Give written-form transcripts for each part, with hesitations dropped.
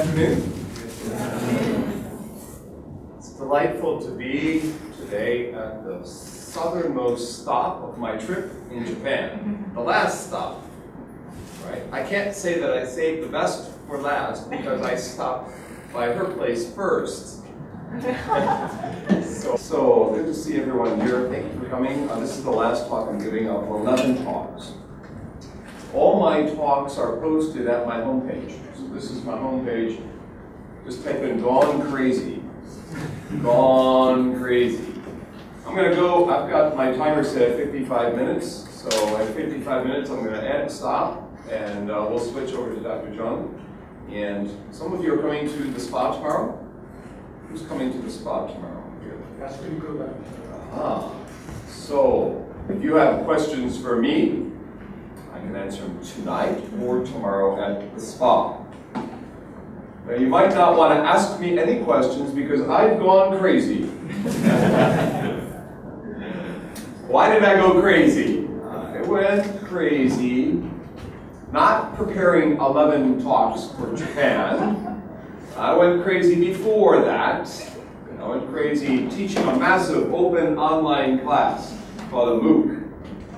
afternoon. It's delightful to be today at the southernmost stop of my trip in Japan. The last stop, right? I can't say that I saved the best for last because I stopped by her place first. So good to see everyone here. Thank you for coming. This is the last talk I'm giving of 11 talks. All my talks are posted at my homepage. So this is my homepage. Just type in Gone Crazy. Gone Crazy. I'm going to go, I've got my timer set at 55 minutes. So at 55 minutes, I'm going to stop, and we'll switch over to Dr. Jung. And some of you are coming to the spa tomorrow. Who's coming to the spa tomorrow? That's pretty good. So if you have questions for me, I can answer them tonight or tomorrow at the spa. Now you might not want to ask me any questions because I've gone crazy. Why did I go crazy? I went crazy not preparing 11 talks for Japan. I went crazy before that. I went crazy teaching a massive open online class called a MOOC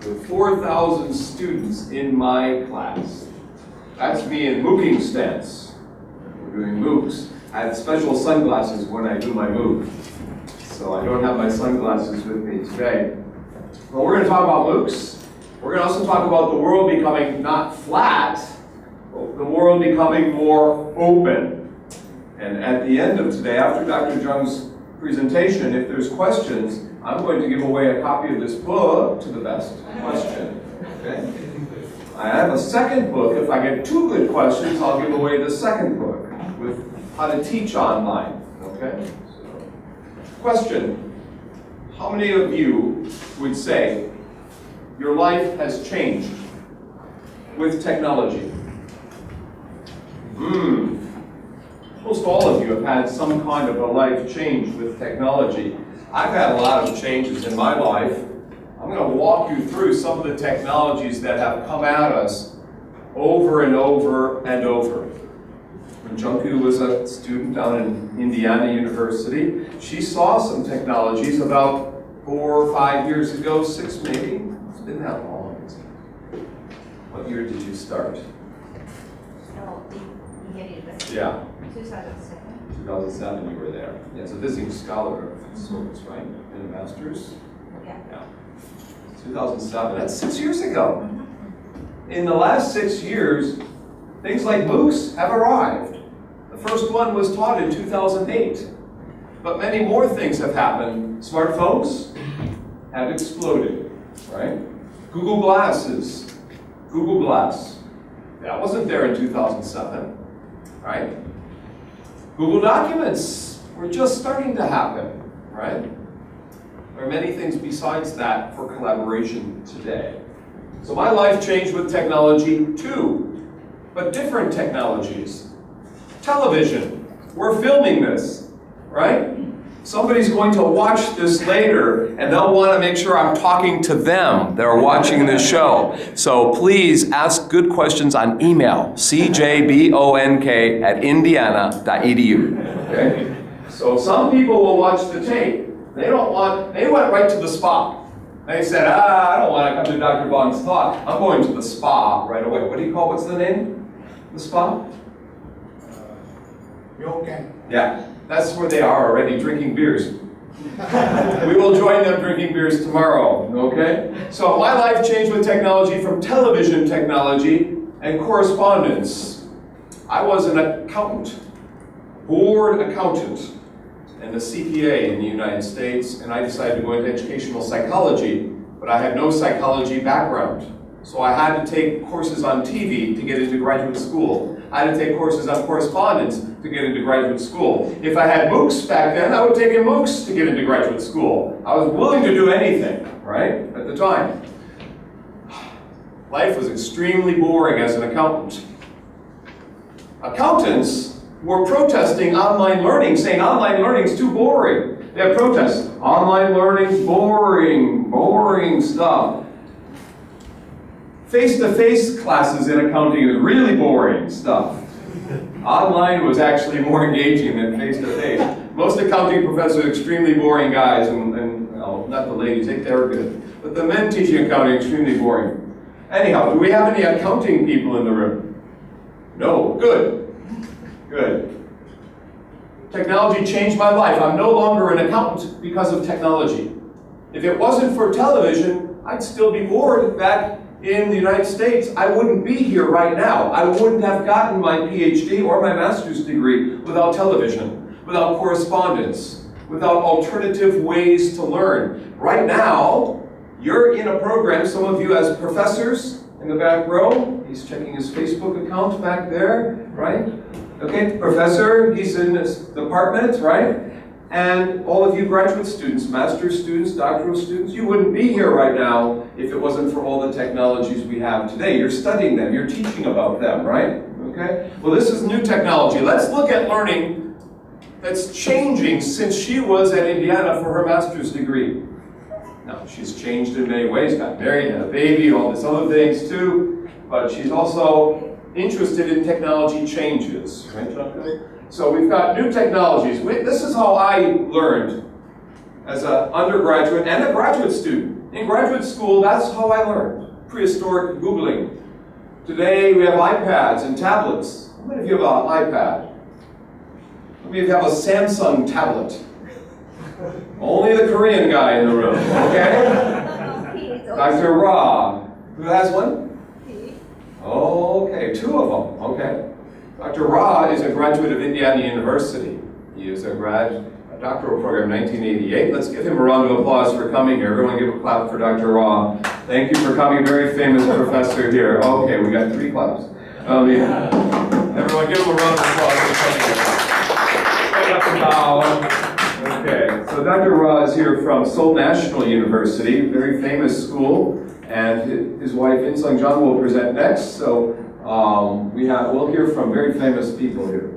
with 4,000 students in my class. That's me in MOOCing stance. We're doing MOOCs. I have special sunglasses when I do my MOOC, so I don't have my sunglasses with me today. Well, we're going to talk about MOOCs. We're going to also talk about the world becoming not flat, but the world becoming more open. And at the end of today, after Dr. Jung's presentation, if there's questions, I'm going to give away a copy of this book to the best question. Okay? I have a second book. If I get 2 good questions, I'll give away the second book with how to teach online. Okay? So, question: how many of you would say your life has changed with technology? Most all of you have had some kind of a life change with technology. I've had a lot of changes in my life. I'm going to walk you through some of the technologies that have come at us over and over and over. When Junku was a student down in Indiana University, she saw some technologies about 4 or 5 years ago, 6 maybe. It's been that long. What year did you start? Yeah. 2007 you were there. Yeah, as a visiting scholar of sorts, right? In a master's? Yeah. 2007, that's 6 years ago. In the last 6 years, things like MOOCs have arrived. The first one was taught in 2008. But many more things have happened. Smartphones have exploded, right? Google Glasses. Google Glass. That wasn't there in 2007, right? Google Documents were just starting to happen, right? There are many things besides that for collaboration today. So my life changed with technology too, but different technologies. Television, we're filming this, right? Somebody's going to watch this later, and they'll want to make sure I'm talking to them that are watching this show. So please ask good questions on email, cjbonk@indiana.edu. Okay? So some people will watch the tape. They went right to the spa. They said, I don't want to come to Dr. Bong's talk. I'm going to the spa right away. What's the name? The spa? Ryokan. Yeah. That's where they are already drinking beers. We will join them drinking beers tomorrow, okay? So my life changed with technology from television technology and correspondence. I was an accountant, board accountant, and a CPA in the United States, and I decided to go into educational psychology, but I had no psychology background. So I had to take courses on TV to get into graduate school. I had to take courses on correspondence to get into graduate school. If I had MOOCs back then, I would take in MOOCs to get into graduate school. I was willing to do anything, right, at the time. Life was extremely boring as an accountant. Accountants were protesting online learning, saying online learning is too boring. They had protests. Online learning's boring, boring stuff. Face-to-face classes in accounting is really boring stuff. Online was actually more engaging than face-to-face. Most accounting professors are extremely boring guys, and well, not the ladies, they're good. But the men teaching accounting are extremely boring. Anyhow, do we have any accounting people in the room? No, good. Good. Technology changed my life. I'm no longer an accountant because of technology. If it wasn't for television, I'd still be bored back in the United States. I wouldn't be here right now. I wouldn't have gotten my PhD or my master's degree without television, without correspondence, without alternative ways to learn. Right now, you're in a program, some of you as professors in the back row. He's checking his Facebook account back there, right? Okay, professor, he's in this department, right? And all of you graduate students, master's students, doctoral students, you wouldn't be here right now if it wasn't for all the technologies we have today. You're studying them, you're teaching about them, right? Okay? Well, this is new technology. Let's look at learning that's changing since she was at Indiana for her master's degree. Now, she's changed in many ways, got married, had a baby, all these other things too, but she's also interested in technology changes, right, Jonathan? So we've got new technologies. This is how I learned as an undergraduate and a graduate student. In graduate school, that's how I learned. Prehistoric Googling. Today, we have iPads and tablets. How many of you have an iPad? How many of you have a Samsung tablet? Only the Korean guy in the room, okay? Dr. Ra. Who has one? Okay, two of them, okay. Dr. Ra is a graduate of Indiana University. He is a doctoral program in 1988. Let's give him a round of applause for coming here. Everyone give a clap for Dr. Ra. Thank you for coming, very famous professor here. Okay, we got 3 claps. Yeah. Everyone give him a round of applause for coming here. Stand up and bow. Okay, so Dr. Ra is here from Seoul National University, very famous school, and his wife, In Sung Jung, will present next. So we'll hear from very famous people here.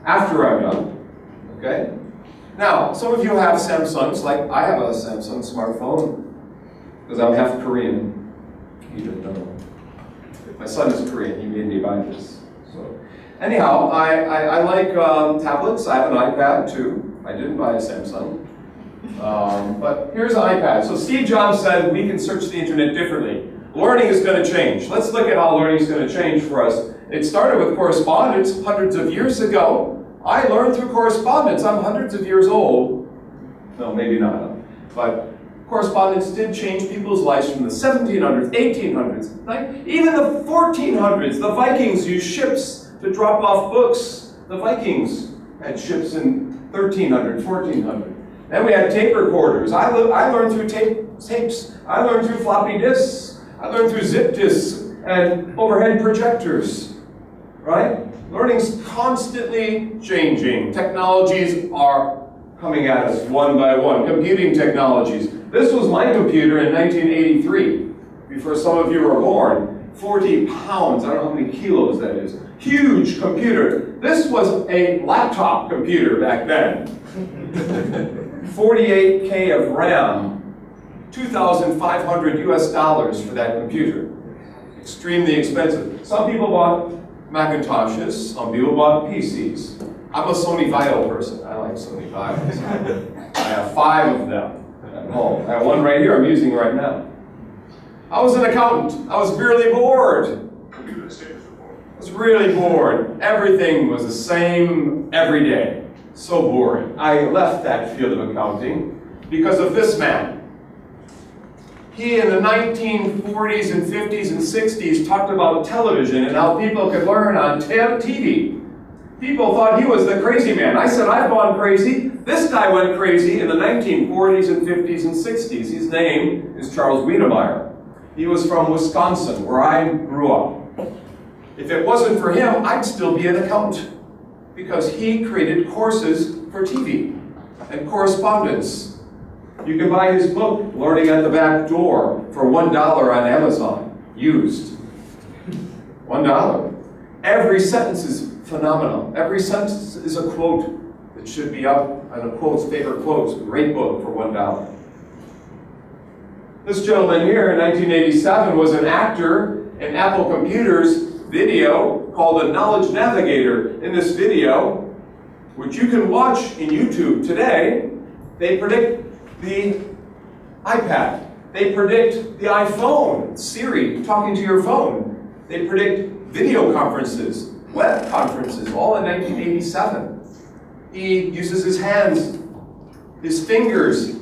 After I'm done, okay? Now, some of you have Samsungs, like I have a Samsung smartphone, because I'm half Korean. You didn't know. My son is Korean, he made me buy this. So, anyhow, I like tablets. I have an iPad too. I didn't buy a Samsung. But here's an iPad. So Steve Jobs said we can search the internet differently. Learning is going to change. Let's look at how learning is going to change for us. It started with correspondence hundreds of years ago. I learned through correspondence. I'm hundreds of years old. No, maybe not. But correspondence did change people's lives from the 1700s, 1800s, even the 1400s. The Vikings used ships to drop off books. The Vikings had ships in 1300, 1400. Then we had tape recorders. I learned through tapes. I learned through floppy disks. I learned through zip disks and overhead projectors, right? Learning's constantly changing. Technologies are coming at us one by one. Computing technologies. This was my computer in 1983, before some of you were born. 40 pounds, I don't know how many kilos that is. Huge computer. This was a laptop computer back then. 48K of RAM. $2,500 US for that computer. Extremely expensive. Some people bought Macintoshes, some people bought PCs. I'm a Sony Vaio person. I like Sony Vaios. I have 5 of them at home. I have one right here I'm using right now. I was an accountant. I was really bored. I was really bored. Everything was the same every day. So boring. I left that field of accounting because of this man. He, in the 1940s and 50s and 60s, talked about television and how people could learn on TV. People thought he was the crazy man. I said, I've gone crazy. This guy went crazy in the 1940s and 50s and 60s. His name is Charles Wiedemeyer. He was from Wisconsin, where I grew up. If it wasn't for him, I'd still be an accountant, because he created courses for TV and correspondence. You can buy his book, Learning at the Back Door, for $1 on Amazon, used. $1. Every sentence is phenomenal. Every sentence is a quote that should be up on a quote's favorite quotes. Great book for $1. This gentleman here in 1987 was an actor in Apple Computers. video called a Knowledge Navigator. In this video, which you can watch in YouTube today, they predict the iPad. They predict the iPhone, Siri, talking to your phone. They predict video conferences, web conferences, all in 1987. He uses his hands, his fingers.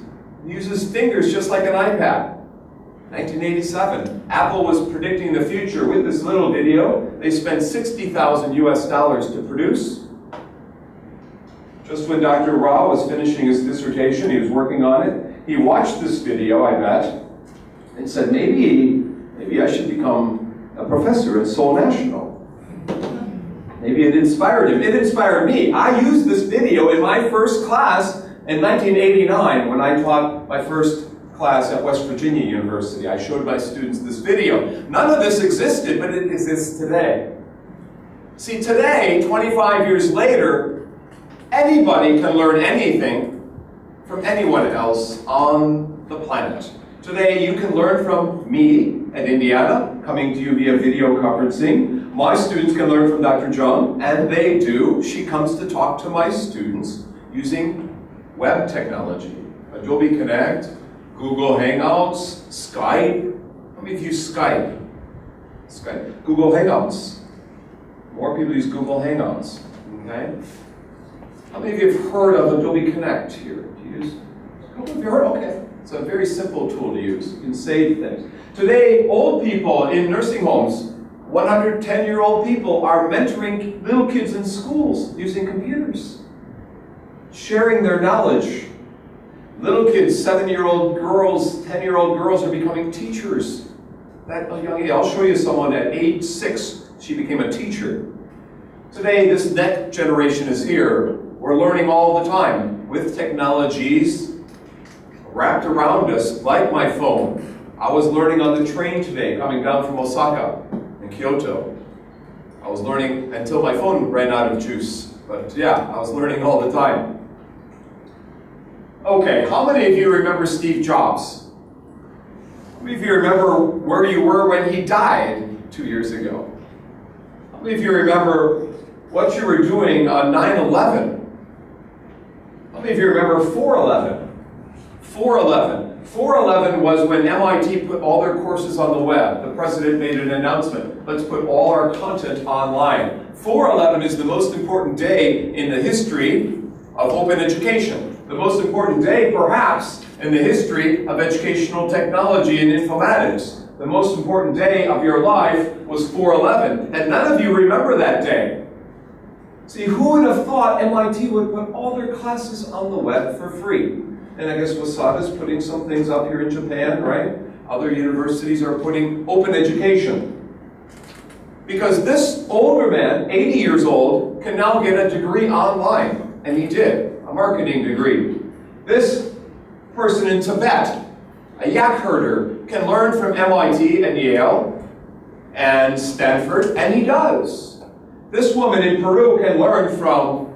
He uses fingers just like an iPad. 1987. Apple was predicting the future with this little video. They spent $60,000 US to produce. Just when Dr. Ra was finishing his dissertation, he was working on it, he watched this video, I bet, and said, maybe I should become a professor at Seoul National. Maybe it inspired him. It inspired me. I used this video in my first class in 1989 when I taught my first class at West Virginia University. I showed my students this video. None of this existed, but it exists today. See, today, 25 years later, anybody can learn anything from anyone else on the planet. Today, you can learn from me at Indiana, coming to you via video conferencing. My students can learn from Dr. Jung, and they do. She comes to talk to my students using web technology. Adobe Connect, Google Hangouts, Skype. How many of you use Skype? Google Hangouts. More people use Google Hangouts. Okay? How many of you have heard of Adobe Connect here? Do you use? A couple of you heard? Okay. It's a very simple tool to use. You can save things. Today, old people in nursing homes, 110-year-old people, are mentoring little kids in schools using computers, sharing their knowledge. Little kids, 7-year-old girls, 10-year-old girls are becoming teachers. At a young age, I'll show you someone at age 6, she became a teacher. Today, this next generation is here. We're learning all the time with technologies wrapped around us, like my phone. I was learning on the train today, coming down from Osaka and Kyoto. I was learning until my phone ran out of juice. But yeah, I was learning all the time. Okay, how many of you remember Steve Jobs? How many of you remember where you were when he died 2 years ago? How many of you remember what you were doing on 9/11? How many of you remember 4/11? 4/11 was when MIT put all their courses on the web. The president made an announcement. Let's put all our content online. 4/11 is the most important day in the history of open education. The most important day, perhaps, in the history of educational technology and informatics. The most important day of your life was 4/11, and none of you remember that day. See, who would have thought MIT would put all their classes on the web for free? And I guess Wasada's putting some things up here in Japan, right? Other universities are putting open education. Because this older man, 80 years old, can now get a degree online. And he did. Marketing degree. This person in Tibet, a yak herder, can learn from MIT and Yale and Stanford, and he does. This woman in Peru can learn from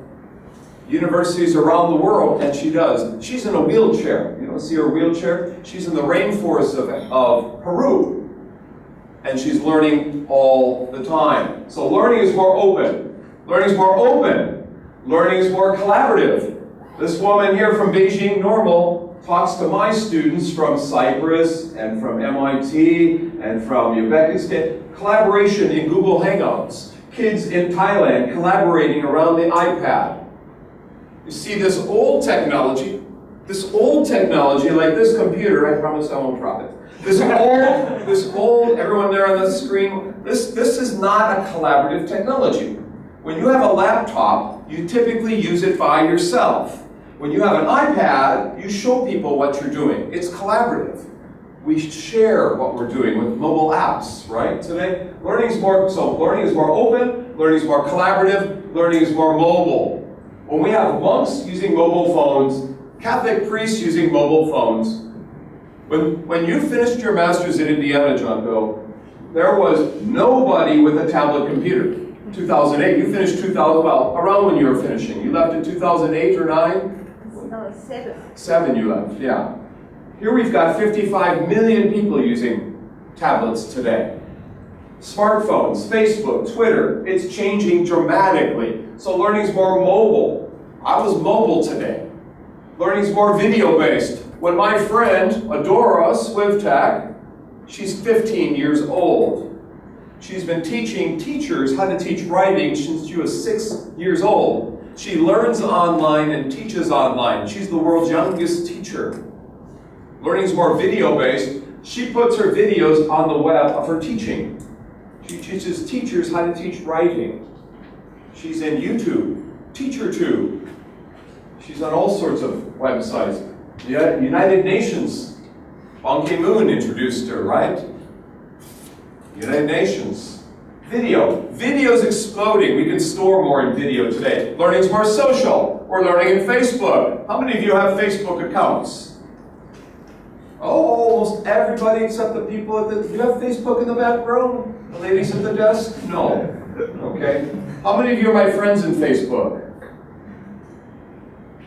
universities around the world, and she does. She's in a wheelchair. You don't see her wheelchair? She's in the rainforest of Peru, and she's learning all the time. So learning is more open. Learning is more open. Learning is more collaborative. This woman here from Beijing Normal talks to my students from Cyprus and from MIT and from Uzbekistan. Collaboration in Google Hangouts. Kids in Thailand collaborating around the iPad. You see this old technology like this computer, I promise I won't drop it. This old, everyone there on the screen, this is not a collaborative technology. When you have a laptop, you typically use it by yourself. When you have an iPad, you show people what you're doing. It's collaborative. We share what we're doing with mobile apps, right? Today, learning is more open, learning is more collaborative, learning is more mobile. When we have monks using mobile phones, Catholic priests using mobile phones, when you finished your master's at Indiana, John Bill, there was nobody with a tablet computer. 2008, you finished 2000, well, around when you were finishing. You left in 2008 or 9? No, 7. 7 you left, yeah. Here we've got 55 million people using tablets today. Smartphones, Facebook, Twitter, it's changing dramatically. So learning's more mobile. I was mobile today. Learning's more video-based. When my friend, Adora Swivtak, she's 15 years old. She's been teaching teachers how to teach writing since she was 6 years old. She learns online and teaches online. She's the world's youngest teacher. Learning's more video-based. She puts her videos on the web of her teaching. She teaches teachers how to teach writing. She's in YouTube, TeacherTube. She's on all sorts of websites. The United Nations, Ban Ki-moon introduced her, right? United Nations. Video. Video's exploding. We can store more in video today. Learning's more social. We're learning in Facebook. How many of you have Facebook accounts? Oh, almost everybody except the people at the... Do you have Facebook in the back row? The ladies at the desk? No. Okay. How many of you are my friends in Facebook?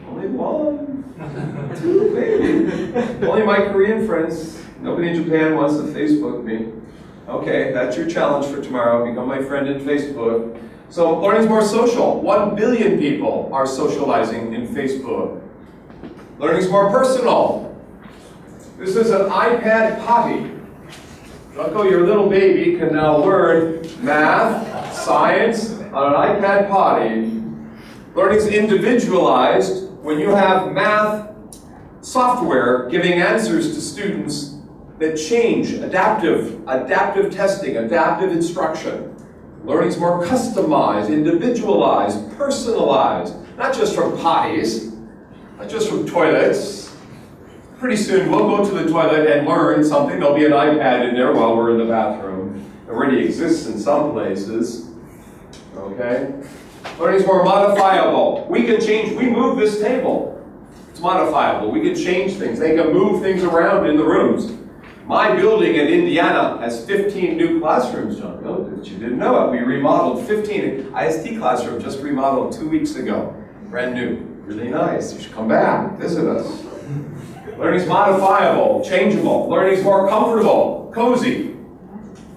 Only one. Two, maybe. Only my Korean friends. Nobody in Japan wants to Facebook me. Okay, that's your challenge for tomorrow. Become my friend in Facebook. So learning's more social. 1 billion people are socializing in Facebook. Learning's more personal. This is an iPad potty. Uncle, your little baby can now learn math, science on an iPad potty. Learning's individualized when you have math software giving answers to students that change, adaptive testing, adaptive instruction. Learning's more customized, individualized, personalized, not just from potties, not just from toilets. Pretty soon we'll go to the toilet and learn something. There'll be an iPad in there while we're in the bathroom. It already exists in some places. Okay? Learning's more modifiable. We can change, we move this table. It's modifiable. We can change things. They can move things around in the rooms. My building in Indiana has 15 new classrooms, John. Oh, you didn't know it. We remodeled 15. IST classroom just remodeled 2 weeks ago. Brand new. Really nice. You should come back, visit us. Learning's modifiable, changeable. Learning's more comfortable, cozy.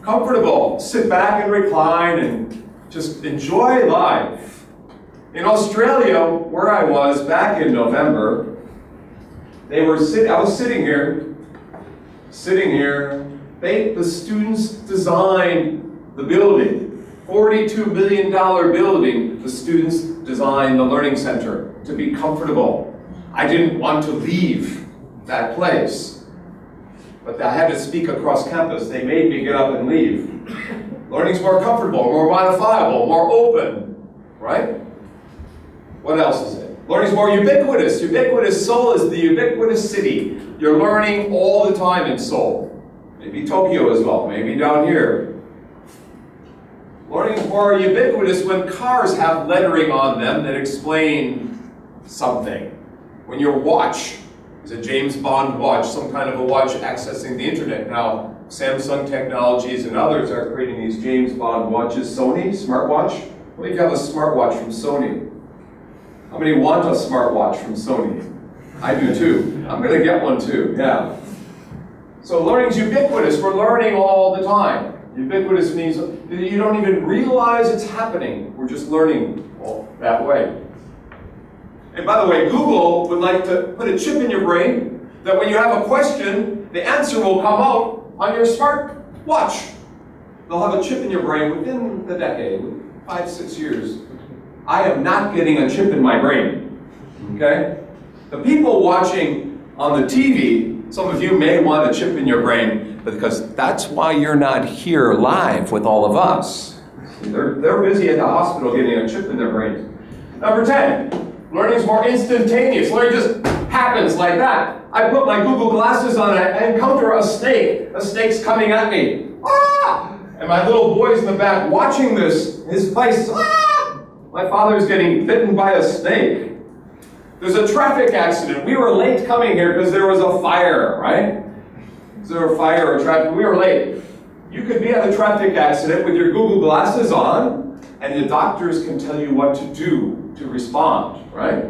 Comfortable. Sit back and recline and just enjoy life. In Australia, where I was back in November, I was sitting here. The students designed the building. $42 billion building, the students designed the Learning Center to be comfortable. I didn't want to leave that place, but I had to speak across campus. They made me get up and leave. Learning's more comfortable, more modifiable, more open, right? What else is it? Learning's more ubiquitous. Ubiquitous. Seoul is the ubiquitous city. You're learning all the time in Seoul. Maybe Tokyo as well, maybe down here. Learning's more ubiquitous when cars have lettering on them that explain something. When your watch is a James Bond watch, some kind of a watch accessing the internet. Now, Samsung Technologies and others are creating these James Bond watches. Sony, smartwatch. How many of you have a smartwatch from Sony? How many want a smartwatch from Sony? I do too. I'm going to get one too, yeah. So learning's ubiquitous. We're learning all the time. Ubiquitous means you don't even realize it's happening. We're just learning that way. And by the way, Google would like to put a chip in your brain that when you have a question, the answer will come out on your smart watch. They'll have a chip in your brain within the decade, 5, 6 years. I am not getting a chip in my brain, okay? The people watching on the TV, some of you may want a chip in your brain because that's why you're not here live with all of us. They're busy at the hospital getting a chip in their brains. Number 10. Learning's more instantaneous. Learning just happens like that. I put my Google glasses on, I encounter a snake. A snake's coming at me. Ah! And my little boy's in the back watching this. His face, ah! My father's getting bitten by a snake. There's a traffic accident. We were late coming here because there was a fire, right? Is there a fire or traffic? We were late. You could be at a traffic accident with your Google glasses on, and the doctors can tell you what to do to respond, right?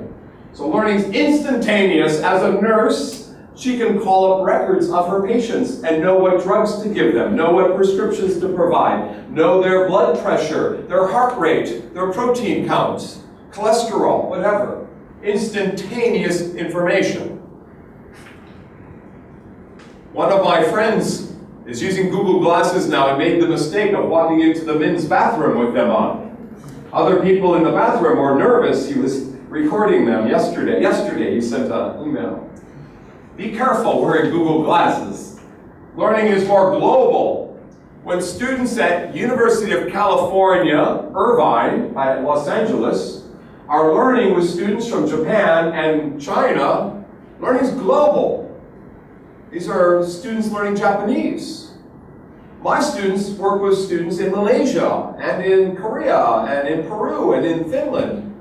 So learning's instantaneous. As a nurse, She can call up records of her patients and know what drugs to give them, know what prescriptions to provide, know their blood pressure, their heart rate, their protein counts, cholesterol, whatever. Instantaneous information. One of my friends is using Google Glasses now and made the mistake of walking into the men's bathroom with them on. Other people in the bathroom were nervous. He was recording them yesterday. Yesterday he sent an email. Be careful wearing Google Glasses. Learning is more global. When students at University of California, Irvine, by Los Angeles, are learning with students from Japan and China, learning is global. These are students learning Japanese. My students work with students in Malaysia, and in Korea, and in Peru, and in Finland.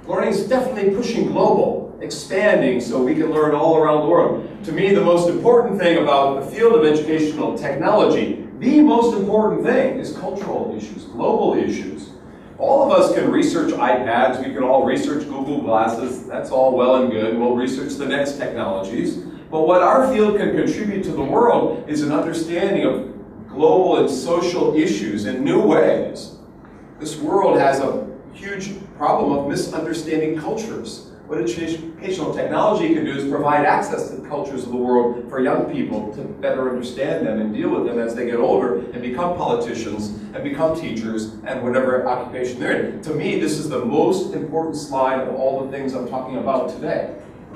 Learning is definitely pushing global, expanding so we can learn all around the world. To me, the most important thing about the field of educational technology, the most important thing is cultural issues, global issues. All of us can research iPads, we can all research Google Glasses, that's all well and good, we'll research the next technologies. But what our field can contribute to the world is an understanding of global and social issues in new ways. This world has a huge problem of misunderstanding cultures. What educational technology can do is provide access to the cultures of the world for young people to better understand them and deal with them as they get older and become politicians and become teachers and whatever occupation they're in. To me, this is the most important slide of all the things I'm talking about today.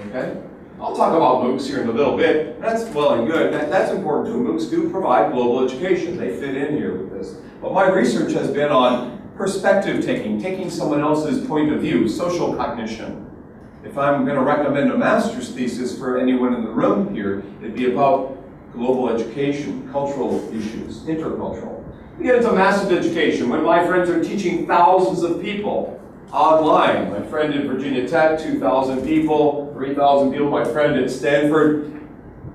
Okay? I'll talk about MOOCs here in a little bit. That's well and good. That's important too. MOOCs do provide global education. They fit in here with this. But my research has been on perspective taking someone else's point of view, social cognition. If I'm going to recommend a master's thesis for anyone in the room here, it'd be about global education, cultural issues, intercultural. We get into massive education. When my friends are teaching thousands of people online, my friend at Virginia Tech, 2,000 people, 3,000 people, my friend at Stanford,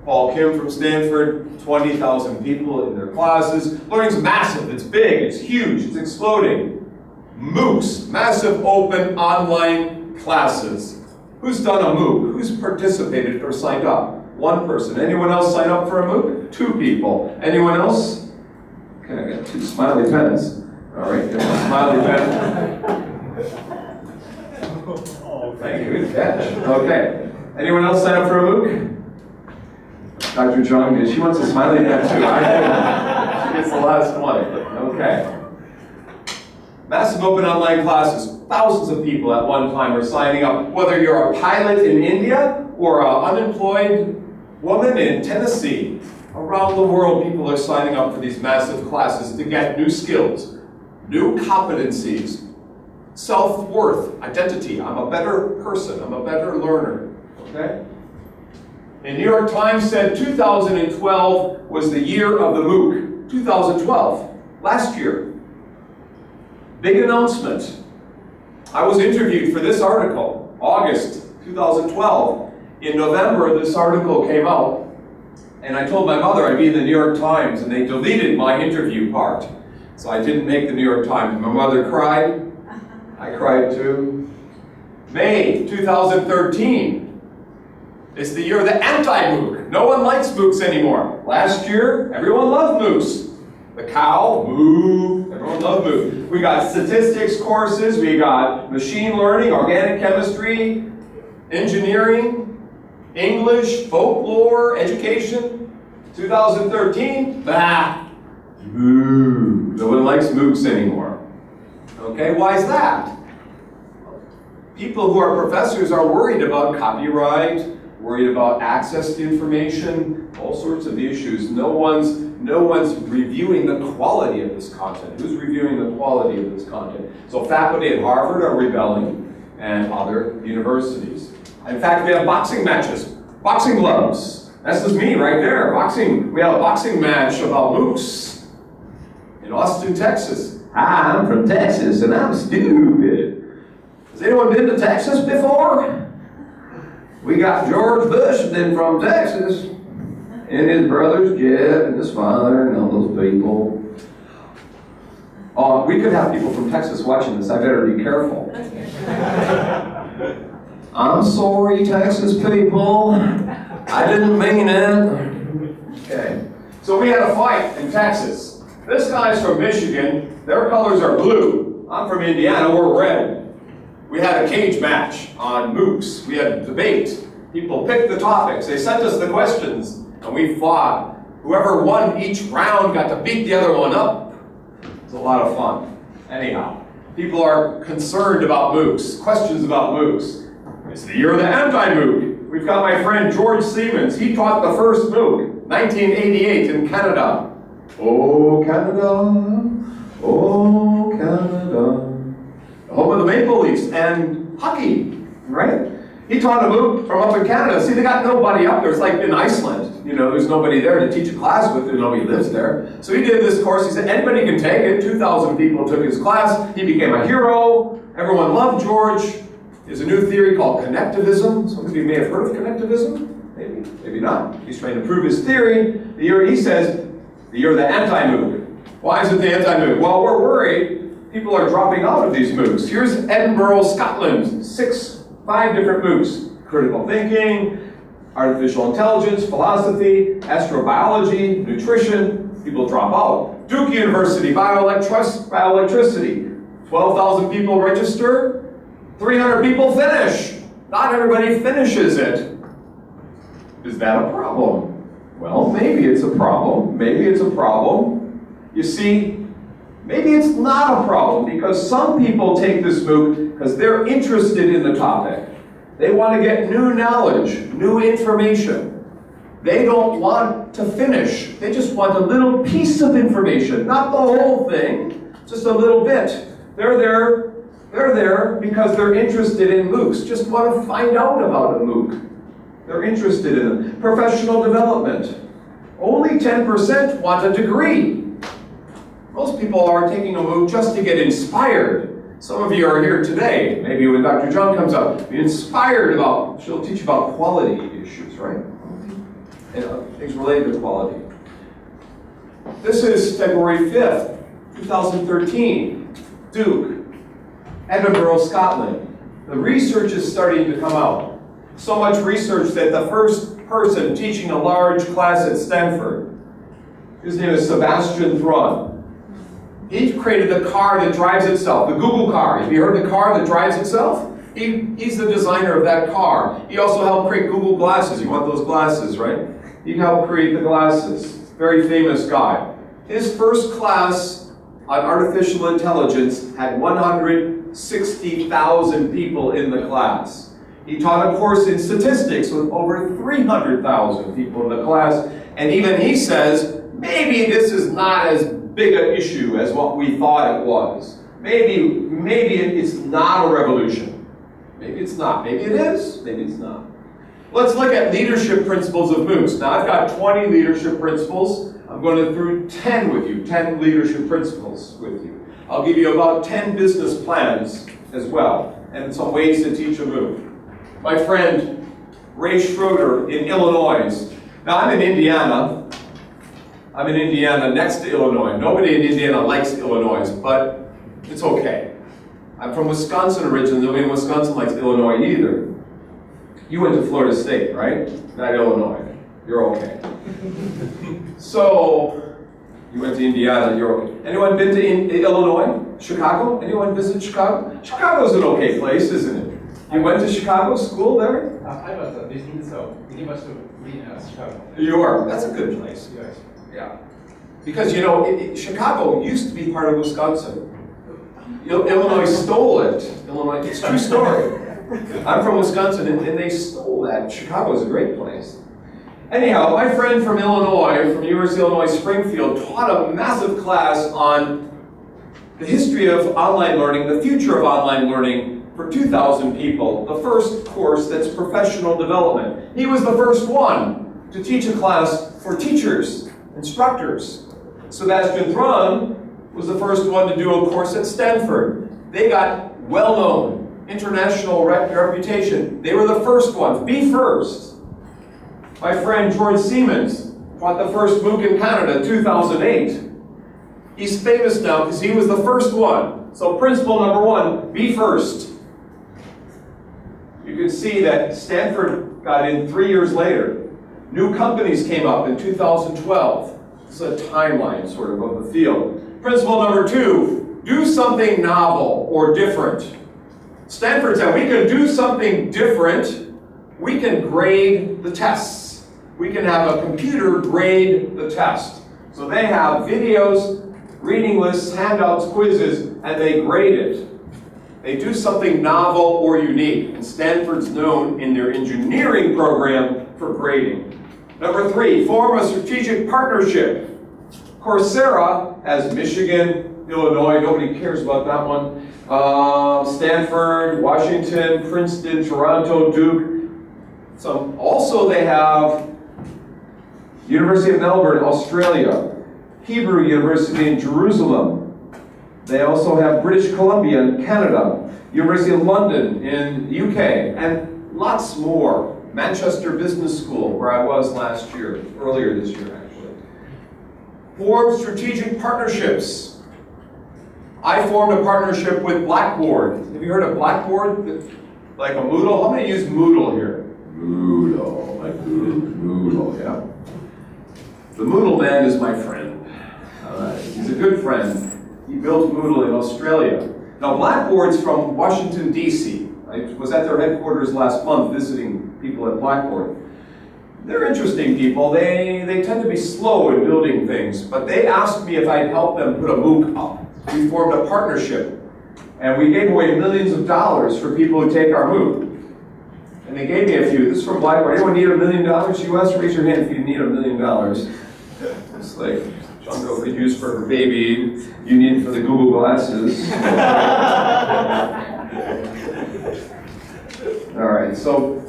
Paul Kim from Stanford, 20,000 people in their classes. Learning's massive, it's big, it's huge, it's exploding. MOOCs, massive open online classes. Who's done a MOOC? Who's participated or signed up? One person. Anyone else sign up for a MOOC? 2 people. Anyone else? Okay, I got 2 smiley pens. All right, get my smiley pen. Thank you, good catch. Okay, anyone else sign up for a MOOC? Dr. Jung, she wants a smiley pen too. She gets the last one. Okay. Massive open online classes. Thousands of people at one time are signing up. Whether you're a pilot in India or an unemployed woman in Tennessee, around the world people are signing up for these massive classes to get new skills, new competencies, self-worth, identity. I'm a better person. I'm a better learner. Okay? The New York Times said 2012 was the year of the MOOC. 2012, last year. Big announcement. I was interviewed for this article, August 2012. In November, this article came out, and I told my mother I'd be in the New York Times, and they deleted my interview part. So I didn't make the New York Times. My mother cried. I cried too. May 2013. It's the year of the anti-MOOC. No one likes MOOCs anymore. Last year, everyone loved MOOCs. The cow, moo, everyone loved MOOC. We got statistics courses, we got machine learning, organic chemistry, engineering, English, folklore, education. 2013, bah, moo. No one likes MOOCs anymore. Okay, why is that? People who are professors are worried about copyright, worried about access to information, all sorts of issues. No one's reviewing the quality of this content. Who's reviewing the quality of this content? So faculty at Harvard are rebelling, and other universities. In fact, we have boxing matches, boxing gloves. That's just me right there, boxing. We have a boxing match about MOOCs in Austin, Texas. Hi, I'm from Texas, and I'm stupid. Has anyone been to Texas before? We got George Bush then from Texas, and his brothers Jeb and his father and all those people. We could have people from Texas watching this. I better be careful. I'm sorry, Texas people. I didn't mean it. Okay. So we had a fight in Texas. This guy's from Michigan. Their colors are blue. I'm from Indiana. We're red. We had a cage match on MOOCs. We had a debate. People picked the topics. They sent us the questions, and we fought. Whoever won each round got to beat the other one up. It's a lot of fun. Anyhow, people are concerned about MOOCs, questions about MOOCs. It's the year of the anti-MOOC. We've got my friend George Siemens. He taught the first MOOC, 1988 in Canada. Oh, Canada, oh, Canada. The home of the Maple Leafs and hockey, right? He taught a MOOC from up in Canada. See, they got nobody up there. It's like in Iceland. You know, there's nobody there to teach a class with. Nobody lives there. So he did this course. He said, anybody can take it. 2,000 people took his class. He became a hero. Everyone loved George. There's a new theory called connectivism. Some of you may have heard of connectivism. Maybe, maybe not. He's trying to prove his theory. The year, he says, the year of the anti-MOOC. Why is it the anti-MOOC? Well, we're worried people are dropping out of these MOOCs. Here's Edinburgh, Scotland. 5 different MOOCs. Critical thinking, artificial intelligence, philosophy, astrobiology, nutrition. People drop out. Duke University, bioelectricity. 12,000 people register. 300 people finish. Not everybody finishes it. Is that a problem? Well, maybe it's a problem. Maybe it's a problem. You see, maybe it's not a problem because some people take this MOOC because they're interested in the topic. They want to get new knowledge, new information. They don't want to finish. They just want a little piece of information, not the whole thing, just a little bit. They're there because they're interested in MOOCs, just want to find out about a MOOC. They're interested in it. Professional development. Only 10% want a degree. Most people are taking a MOOC just to get inspired. Some of you are here today. Maybe when Dr. John comes up, be inspired about, she'll teach about quality issues, right? And things related to quality. This is February 5th, 2013. Duke, Edinburgh, Scotland. The research is starting to come out. So much research that the first person teaching a large class at Stanford, his name is Sebastian Thrun. He created the car that drives itself, the Google car. Have you heard the car that drives itself? He's the designer of that car. He also helped create Google Glasses. You want those glasses, right? He helped create the glasses. Very famous guy. His first class on artificial intelligence had 160,000 people in the class. He taught a course in statistics with over 300,000 people in the class. And even he says, maybe this is not as big an issue as what we thought it was. Maybe it's not a revolution. Maybe it's not. Maybe it is. Maybe it's not. Let's look at leadership principles of MOOCs. Now I've got 20 leadership principles. I'm going to through 10 with you, 10 leadership principles with you. I'll give you about 10 business plans as well, and some ways to teach a MOOC. My friend Ray Schroeder in Illinois. Now I'm in Indiana. I'm in Indiana next to Illinois. Nobody in Indiana likes Illinois, but it's okay. I'm from Wisconsin originally. Nobody in Wisconsin likes Illinois either. You went to Florida State, right? Not Illinois. You're okay. So, you went to Indiana, you're okay. Anyone been to Illinois? Chicago? Anyone visit Chicago? Chicago's an okay place, isn't it? You went to Chicago, school there? I was visiting the University of Chicago. You are. That's a good place. Yes. Yeah. Because, you know, Chicago used to be part of Wisconsin. Illinois stole it. Illinois, it's a true story. I'm from Wisconsin, and they stole that. Chicago's a great place. Anyhow, my friend from Illinois, from University of Illinois Springfield, taught a massive class on the history of online learning, the future of online learning for 2,000 people. The first course that's professional development. He was the first one to teach a class for teachers, instructors. Sebastian Thrun was the first one to do a course at Stanford. They got well-known, international reputation. They were the first ones. Be first. My friend George Siemens taught the first MOOC in Canada, 2008. He's famous now because he was the first one. So principle number 1, be first. You can see that Stanford got in 3 years later. New companies came up in 2012. This is a timeline sort of the field. Principle number 2, do something novel or different. Stanford said we can do something different. We can grade the tests. We can have a computer grade the test. So they have videos, reading lists, handouts, quizzes, and they grade it. They do something novel or unique, and Stanford's known in their engineering program for grading. Number 3, form a strategic partnership. Coursera has Michigan, Illinois, nobody cares about that one. Stanford, Washington, Princeton, Toronto, Duke. Also they have University of Melbourne, Australia, Hebrew University in Jerusalem. They also have British Columbia in Canada, University of London in the UK, and lots more. Manchester Business School, where I was last year, earlier this year actually. Form strategic partnerships. I formed a partnership with Blackboard. Have you heard of Blackboard? Like a Moodle? How many use Moodle here? Moodle, like Moodle, yeah. The Moodle man is my friend. He's a good friend. He built Moodle in Australia. Now Blackboard's from Washington, D.C. I was at their headquarters last month visiting people at Blackboard. They're interesting people. They tend to be slow in building things, but they asked me if I'd help them put a MOOC up. We formed a partnership, and we gave away millions of dollars for people who take our MOOC. And they gave me a few. This is from Blackboard. Anyone need $1 million US? Raise your hand if you need $1 million. It's like Junko could use for her baby. You need it for the Google glasses. All right, so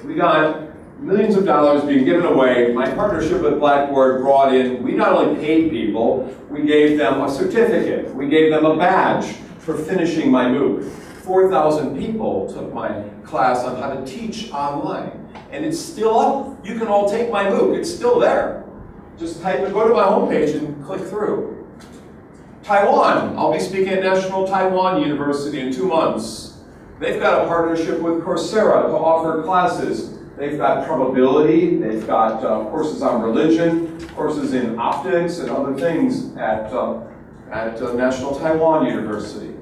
we got millions of dollars being given away. My partnership with Blackboard brought in, we not only paid people, we gave them a certificate. We gave them a badge for finishing my MOOC. 4,000 people took my class on how to teach online. And it's still up. You can all take my MOOC. It's still there. Just type it, go to my homepage and click through. Taiwan. I'll be speaking at National Taiwan University in 2 months. They've got a partnership with Coursera to offer classes. They've got probability, they've got courses on religion, courses in optics and other things at National Taiwan University.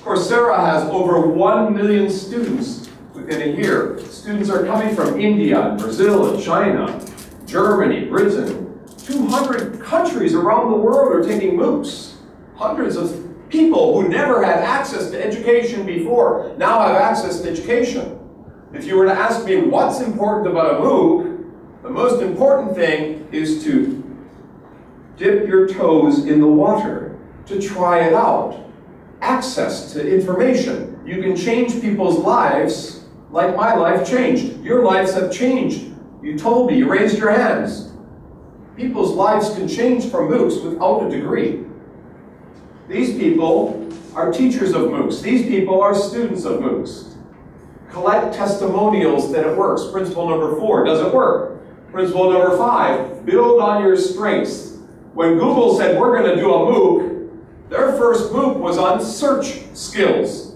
Coursera has over 1 million students within a year. Students are coming from India, and Brazil, and China, Germany, Britain. 200 countries around the world are taking MOOCs. Hundreds of people who never had access to education before now have access to education. If you were to ask me what's important about a MOOC, the most important thing is to dip your toes in the water, to try it out. Access to information. You can change people's lives like my life changed. Your lives have changed. You told me, you raised your hands. People's lives can change from MOOCs without a degree. These people are teachers of MOOCs. These people are students of MOOCs. Collect testimonials that it works. Principle number 4, does it work? Principle number 5, build on your strengths. When Google said we're going to do a MOOC, their first MOOC was on search skills.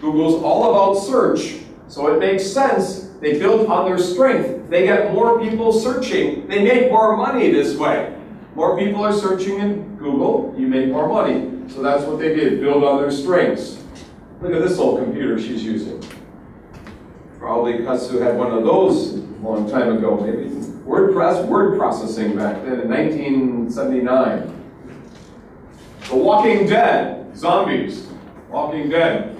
Google's all about search, so it makes sense. They build on their strength. They get more people searching. They make more money this way. More people are searching in Google, you make more money. So that's what they did, build on their strengths. Look at this old computer she's using. Probably Katsu had one of those a long time ago, maybe. WordPress, word processing back then in 1979. The Walking Dead, zombies, Walking Dead.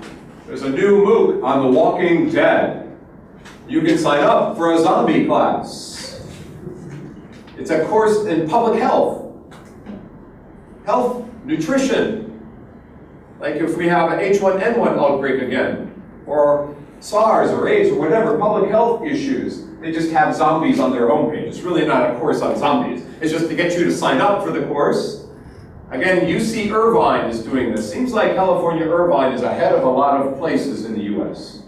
There's a new MOOC on The Walking Dead. You can sign up for a zombie class. It's a course in public health. Health, nutrition. Like if we have an H1N1 outbreak again, or SARS or AIDS or whatever, public health issues, they just have zombies on their homepage. It's really not a course on zombies. It's just to get you to sign up for the course. Again, UC Irvine is doing this. Seems like California Irvine is ahead of a lot of places in the US.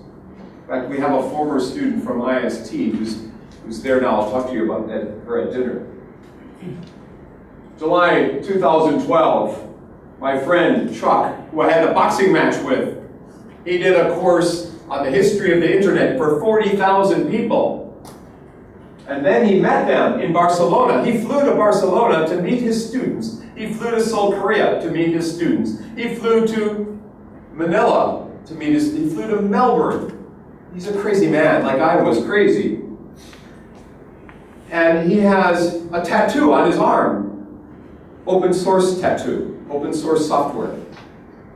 In fact, we have a former student from IST who's there now. I'll talk to you about her at dinner. July 2012, my friend Chuck, who I had a boxing match with, he did a course on the history of the internet for 40,000 people. And then he met them in Barcelona. He flew to Barcelona to meet his students. He flew to Seoul, Korea to meet his students. He flew to Manila to meet his, he flew to Melbourne. He's a crazy man, like I was crazy. And he has a tattoo on his arm. Open source tattoo, open source software.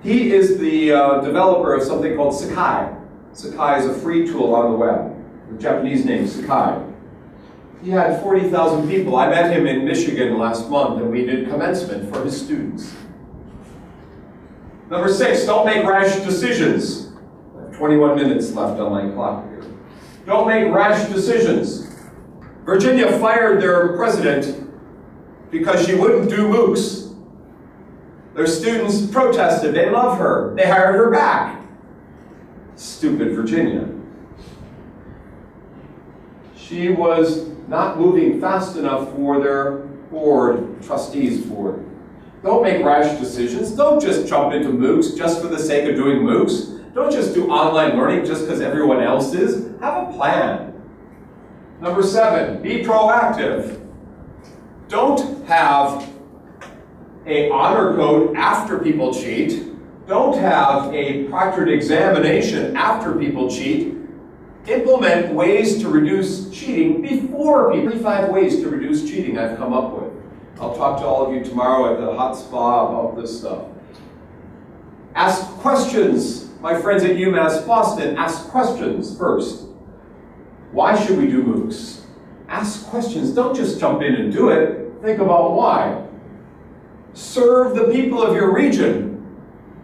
He is the developer of something called Sakai. Sakai is a free tool on the web. The Japanese name, Sakai. He had 40,000 people. I met him in Michigan last month, and we did commencement for his students. Number 6, don't make rash decisions. I have 21 minutes left on my clock here. Don't make rash decisions. Virginia fired their president because she wouldn't do MOOCs. Their students protested. They love her. They hired her back. Stupid Virginia. She was not moving fast enough for their board, trustees board. Don't make rash decisions. Don't just jump into MOOCs just for the sake of doing MOOCs. Don't just do online learning just because everyone else is. Have a plan. Number 7, be proactive. Don't have an honor code after people cheat. Don't have a proctored examination after people cheat. Implement ways to reduce cheating before people. 35 ways to reduce cheating I've come up with. I'll talk to all of you tomorrow at the hot spa about this stuff. Ask questions. My friends at UMass Boston, ask questions first. Why should we do MOOCs? Ask questions. Don't just jump in and do it. Think about why. Serve the people of your region,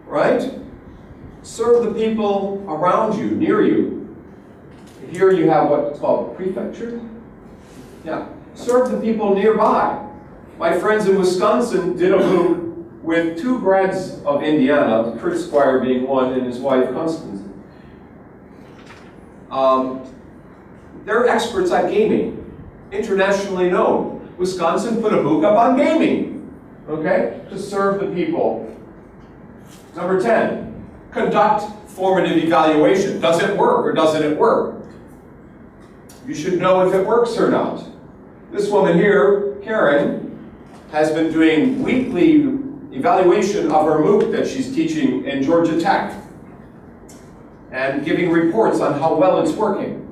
right? Serve the people around you, near you. Here you have what's called prefecture. Yeah. Serve the people nearby. My friends in Wisconsin did a MOOC with 2 grads of Indiana, Kurt Squire being one and his wife Constance. They're experts at gaming, internationally known. Wisconsin put a MOOC up on gaming, okay, to serve the people. Number 10, conduct formative evaluation. Does it work or doesn't it work? You should know if it works or not. This woman here, Karen, has been doing weekly evaluation of her MOOC that she's teaching in Georgia Tech and giving reports on how well it's working.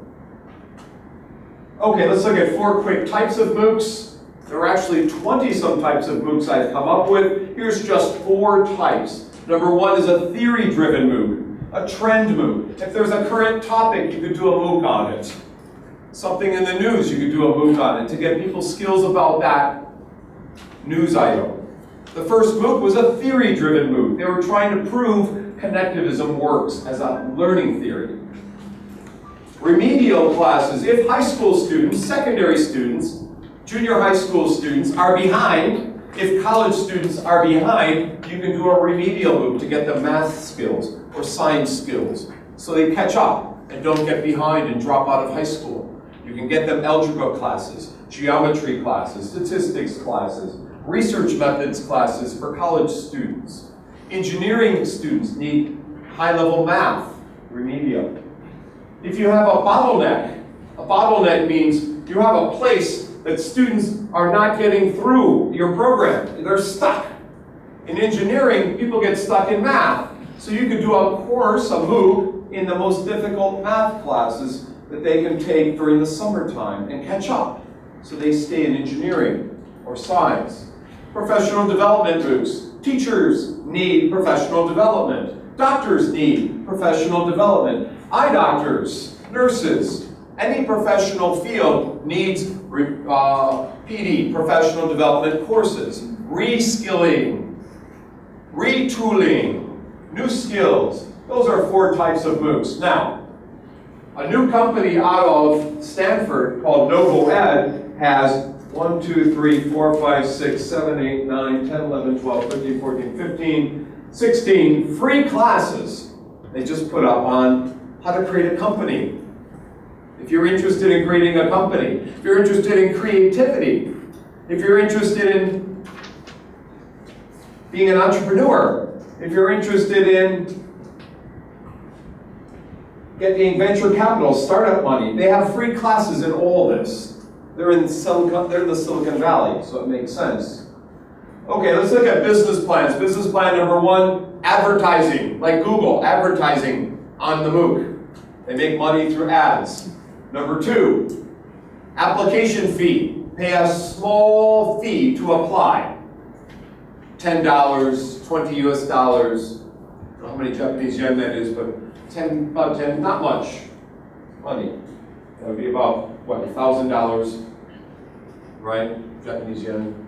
Okay, let's look at 4 quick types of MOOCs. There are actually 20-some types of MOOCs I've come up with. Here's just 4 types. Number 1 is a theory-driven MOOC, a trend MOOC. If there's a current topic, you could do a MOOC on it. Something in the news, you could do a MOOC on it to get people skills about that news item. The first MOOC was a theory-driven MOOC. They were trying to prove connectivism works as a learning theory. Remedial classes. If high school students, secondary students, junior high school students are behind, if college students are behind, you can do a remedial MOOC to get them math skills or science skills so they catch up and don't get behind and drop out of high school. You can get them algebra classes, geometry classes, statistics classes, research methods classes for college students. Engineering students need high-level math, remedial. If you have a bottleneck means you have a place that students are not getting through your program. They're stuck. In engineering, people get stuck in math. So you could do a course, a MOOC, in the most difficult math classes that they can take during the summertime and catch up so they stay in engineering or science. Professional development MOOCs. Teachers need professional development. Doctors need professional development. Eye doctors, nurses, any professional field needs PD, professional development courses. Reskilling, retooling, new skills. Those are 4 types of MOOCs. Now, a new company out of Stanford called NovoEd has 1, 2, 3, 4, 5, 6, 7, 8, 9, 10, 11, 12, 13, 14, 15, 16 free classes they just put up on how to create a company. If you're interested in creating a company, if you're interested in creativity, if you're interested in being an entrepreneur, if you're interested in getting venture capital, startup money, they have free classes in all this. They're in the Silicon Valley, so it makes sense. Okay, let's look at business plans. Business plan number 1, advertising, like Google, advertising on the MOOC. They make money through ads. Number 2, application fee. Pay a small fee to apply. $10, 20 US dollars. I don't know how many Japanese yen that is, but about 10, not much money. That would be about, what, $1,000, right? Japanese yen.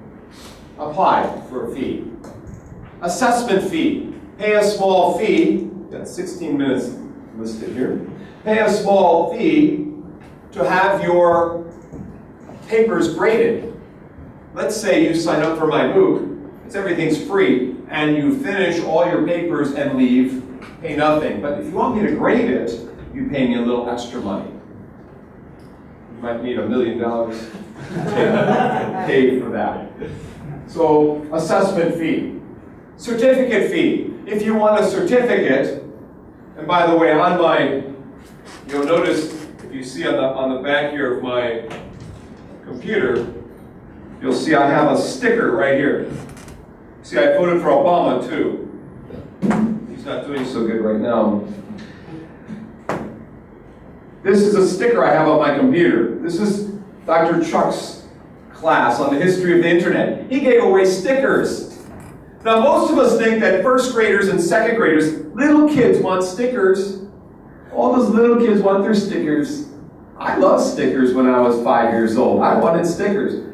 Apply for a fee. Assessment fee. Pay a small fee. Got 16 minutes listed here. Pay a small fee to have your papers graded. Let's say you sign up for my MOOC, everything's free, and you finish all your papers and leave, pay nothing. But if you want me to grade it, you pay me a little extra money. You might need $1 million to pay for that. So, assessment fee. Certificate fee. If you want a certificate, and by the way, on my, you'll notice, if you see on the back here of my computer, you'll see I have a sticker right here. See, I voted for Obama too. He's not doing so good right now. This is a sticker I have on my computer. This is Dr. Chuck's class on the history of the internet. He gave away stickers. Now, most of us think that first graders and second graders, little kids want stickers. All those little kids want their stickers. I loved stickers when I was 5 years old. I wanted stickers.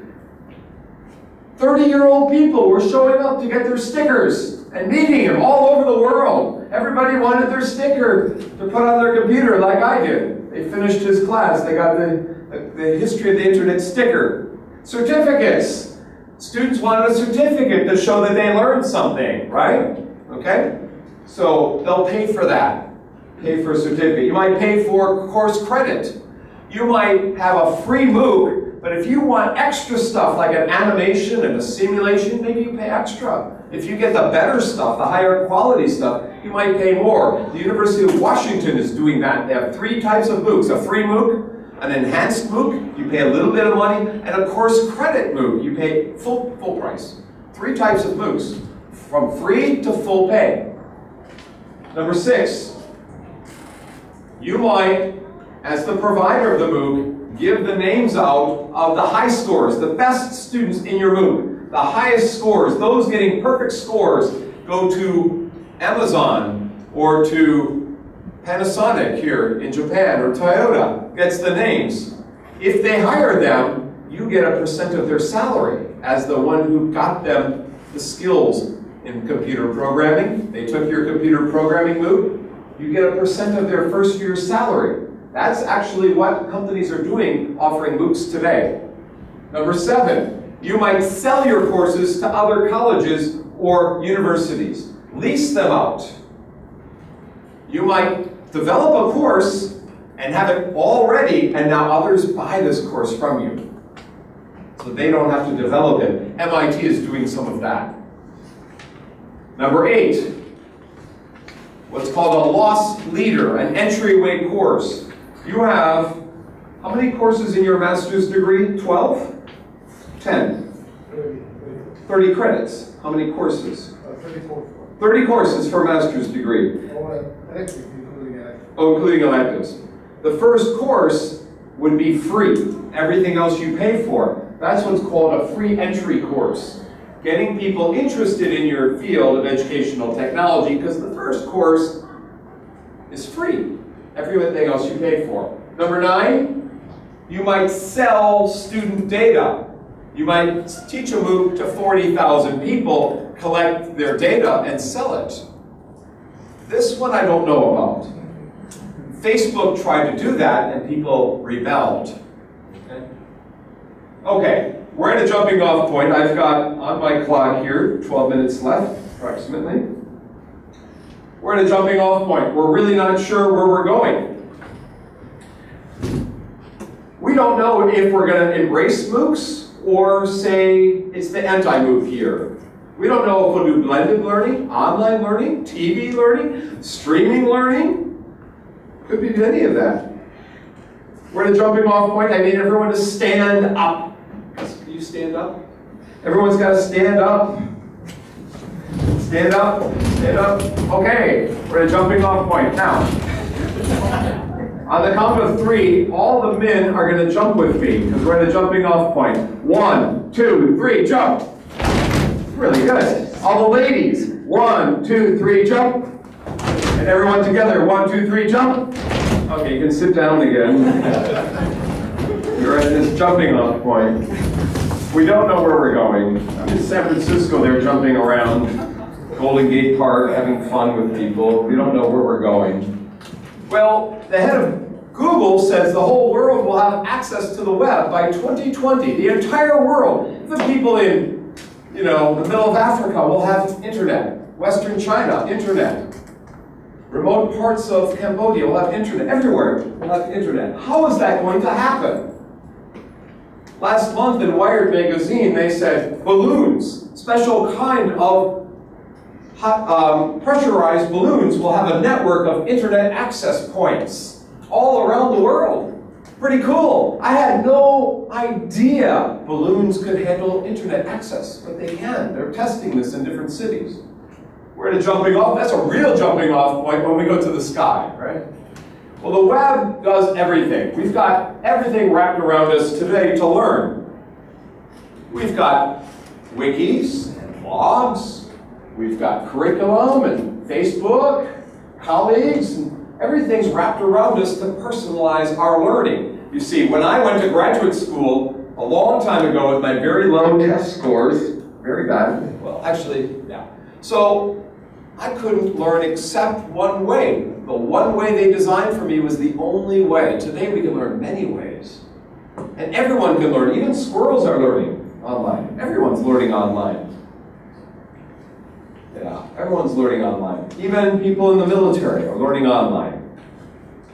30-year-old people were showing up to get their stickers and meeting them all over the world. Everybody wanted their sticker to put on their computer like I did. They finished his class. They got the history of the internet sticker. Certificates. Students wanted a certificate to show that they learned something, right? Okay? So they'll pay for that. Pay for a certificate. You might pay for course credit. You might have a free MOOC, but if you want extra stuff like an animation and a simulation, maybe you pay extra. If you get the better stuff, the higher quality stuff, you might pay more. The University of Washington is doing that. They have 3 types of MOOCs. A free MOOC, an enhanced MOOC, you pay a little bit of money, and a course credit MOOC, you pay full price. 3 types of MOOCs, from free to full pay. Number 6, you might, as the provider of the MOOC, give the names out of the high scores, the best students in your MOOC, the highest scores, those getting perfect scores, go to Amazon or to Panasonic here in Japan, or Toyota gets the names. If they hire them, you get a % of their salary as the one who got them the skills in computer programming. They took your computer programming MOOC, you get a % of their first year's salary. That's actually what companies are doing, offering MOOCs today. Number 7, you might sell your courses to other colleges or universities. Lease them out. You might develop a course and have it all ready, and now others buy this course from you. So they don't have to develop it. MIT is doing some of that. Number 8, what's called a loss leader, an entryway course. You have, how many courses in your master's degree? 12? 10? 30 credits. How many courses? 34. 30 courses for a master's degree. Including electives. The first course would be free. Everything else you pay for. That's what's called a free entry course. Getting people interested in your field of educational technology, because the first course is free. Everything else you pay for. Number 9, you might sell student data. You might teach a MOOC to 40,000 people, collect their data, and sell it. This one I don't know about. Facebook tried to do that, and people rebelled. Okay, we're at a jumping off point. I've got, on my clock here, 12 minutes left, approximately. We're at a jumping off point. We're really not sure where we're going. We don't know if we're going to embrace MOOCs or say it's the anti-MOOC year. We don't know if we'll do blended learning, online learning, TV learning, streaming learning. Could be any of that. We're at a jumping off point. I need everyone to stand up. Can you stand up? Everyone's got to stand up. Stand up. Stand up. Okay, we're at a jumping off point. Now, on the count of 3, all the men are going to jump with me because we're at a jumping off point. 1, 2, 3, jump. Really good. All the ladies. 1, 2, 3, jump. And everyone together. 1, 2, 3, jump. Okay, you can sit down again. You're at this jumping off point. We don't know where we're going. I'm in San Francisco. They're jumping around Golden Gate Park, having fun with people. We don't know where we're going. Well, the head of Google says the whole world will have access to the web by 2020. The entire world. The people in, the middle of Africa will have internet. Western China, internet. Remote parts of Cambodia will have internet. Everywhere will have internet. How is that going to happen? Last month in Wired magazine, they said balloons, special kind of pressurized balloons, will have a network of internet access points all around the world. Pretty cool. I had no idea balloons could handle internet access, but they can. They're testing this in different cities. We're at a jumping off. That's a real jumping off point when we go to the sky, right? Well, the web does everything. We've got everything wrapped around us today to learn. We've got wikis and blogs. We've got curriculum and Facebook, colleagues, and everything's wrapped around us to personalize our learning. You see, when I went to graduate school a long time ago with my very low test scores, very bad, well, actually, yeah. So I couldn't learn except one way. The one way they designed for me was the only way. Today we can learn many ways. And everyone can learn. Even squirrels are learning online. Everyone's learning online. Yeah, everyone's learning online. Even people in the military are learning online.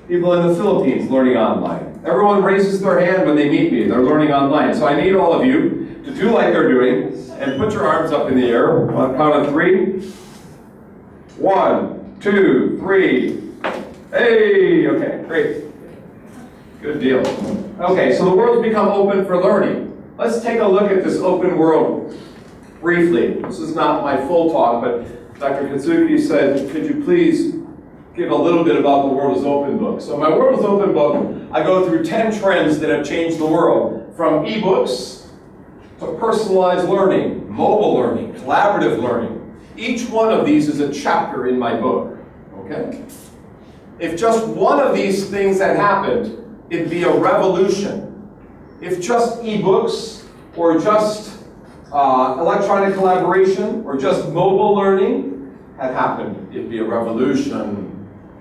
People in the Philippines learning online. Everyone raises their hand when they meet me. They're learning online. So I need all of you to do like they're doing and put your arms up in the air on a count of 3. 1, 2, 3. Hey, okay, great. Good deal. Okay, so the world's become open for learning. Let's take a look at this open world briefly. This is not my full talk, but Dr. Katsuki said, could you please give a little bit about the World is Open book. So my World is Open book, I go through 10 trends that have changed the world, from ebooks to personalized learning, mobile learning, collaborative learning. Each one of these is a chapter in my book, okay? If just one of these things had happened, it'd be a revolution. If just ebooks, or just electronic collaboration, or just mobile learning had happened, it'd be a revolution.